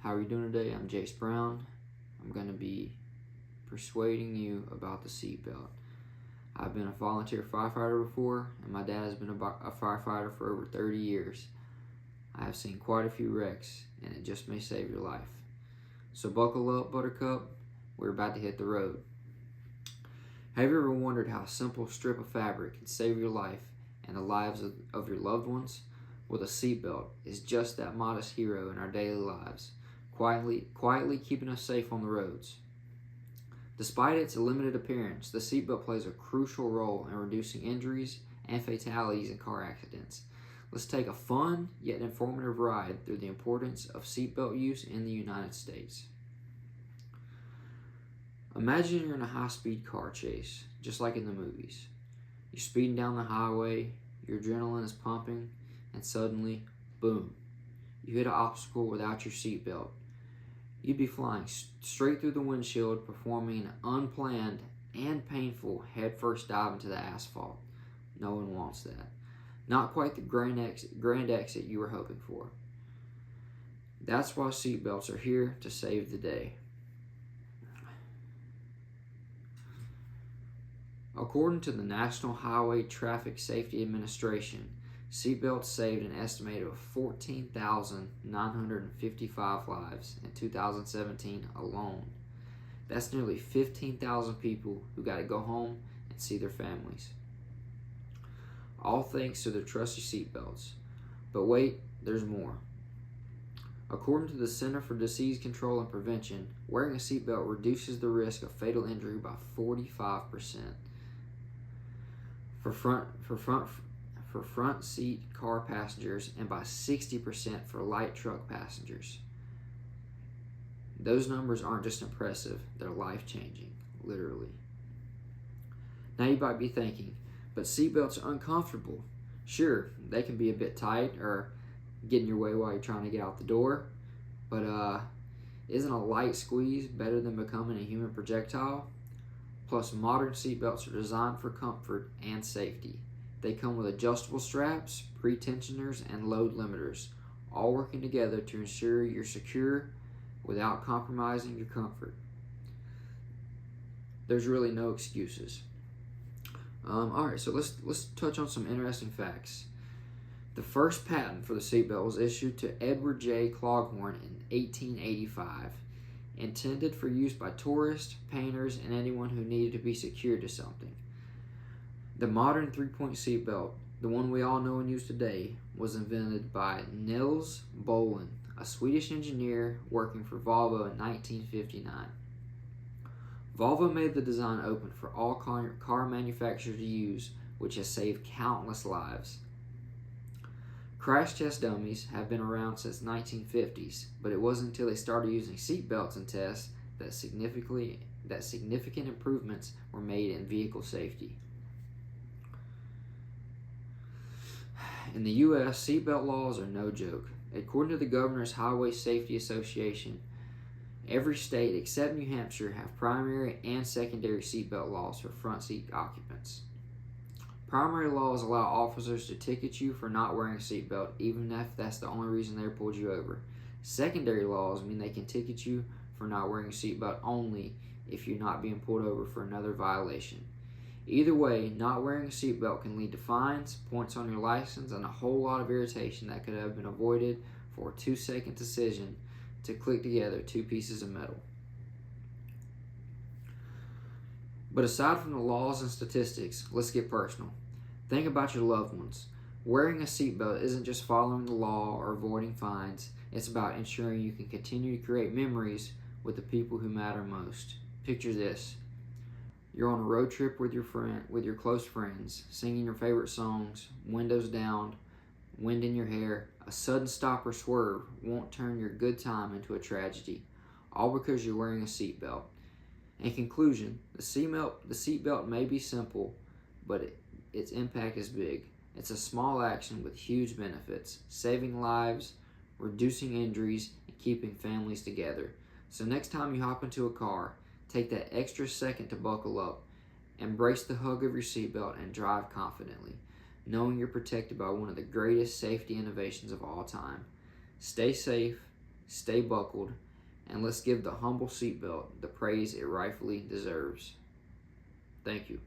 How are you doing today? I'm Jace Brown. I'm going to be persuading you about the seatbelt. I've been a volunteer firefighter before, and my dad has been a firefighter for over 30 years. I have seen quite a few wrecks, and it just may save your life. So buckle up, Buttercup. We're about to hit the road. Have you ever wondered how a simple strip of fabric can save your life and the lives of your loved ones? Well, the seatbelt is just that modest hero in our daily lives, quietly keeping us safe on the roads. Despite its limited appearance, the seatbelt plays a crucial role in reducing injuries and fatalities in car accidents. Let's take a fun yet informative ride through the importance of seatbelt use in the United States. Imagine you're in a high-speed car chase, just like in the movies. You're speeding down the highway, your adrenaline is pumping, and suddenly, boom, you hit an obstacle without your seatbelt. You'd be flying straight through the windshield, performing an unplanned and painful headfirst dive into the asphalt. No one wants that. Not quite the grand exit you were hoping for. That's why seatbelts are here to save the day. According to the National Highway Traffic Safety Administration, seatbelts saved an estimated of 14,955 lives in 2017 alone. That's nearly 15,000 people who got to go home and see their families. All thanks to their trusty seatbelts. But wait, there's more. According to the Center for Disease Control and Prevention, wearing a seatbelt reduces the risk of fatal injury by 45%. For front seat car passengers and by 60% for light truck passengers. Those numbers aren't just impressive, they're life-changing, literally. Now you might be thinking, but seatbelts are uncomfortable. Sure, they can be a bit tight or get in your way while you're trying to get out the door, but isn't a light squeeze better than becoming a human projectile? Plus, modern seatbelts are designed for comfort and safety. They come with adjustable straps, pre-tensioners, and load limiters, all working together to ensure you're secure without compromising your comfort. There's really no excuses. Alright, so let's touch on some interesting facts. The first patent for the seatbelt was issued to Edward J. Cloghorn in 1885, intended for use by tourists, painters, and anyone who needed to be secured to something. The modern three-point seatbelt, the one we all know and use today, was invented by Nils Bohlin, a Swedish engineer working for Volvo in 1959. Volvo made the design open for all car manufacturers to use, which has saved countless lives. Crash test dummies have been around since the 1950s, but it wasn't until they started using seatbelts in tests that significant improvements were made in vehicle safety. In the U.S., seatbelt laws are no joke. According to the Governor's Highway Safety Association, every state except New Hampshire have primary and secondary seatbelt laws for front seat occupants. Primary laws allow officers to ticket you for not wearing a seatbelt, even if that's the only reason they pulled you over. Secondary laws mean they can ticket you for not wearing a seatbelt only if you're not being pulled over for another violation. Either way, not wearing a seatbelt can lead to fines, points on your license, and a whole lot of irritation that could have been avoided for a 2-second decision to click together two pieces of metal. But aside from the laws and statistics, let's get personal. Think about your loved ones. Wearing a seatbelt isn't just following the law or avoiding fines. It's about ensuring you can continue to create memories with the people who matter most. Picture this. You're on a road trip with your close friends, singing your favorite songs, windows down, wind in your hair. A sudden stop or swerve won't turn your good time into a tragedy, all because you're wearing a seatbelt. In conclusion, the seatbelt may be simple, but its impact is big. It's a small action with huge benefits, saving lives, reducing injuries, and keeping families together. So next time you hop into a car, take that extra second to buckle up, embrace the hug of your seatbelt, and drive confidently, knowing you're protected by one of the greatest safety innovations of all time. Stay safe, stay buckled, and let's give the humble seatbelt the praise it rightfully deserves. Thank you.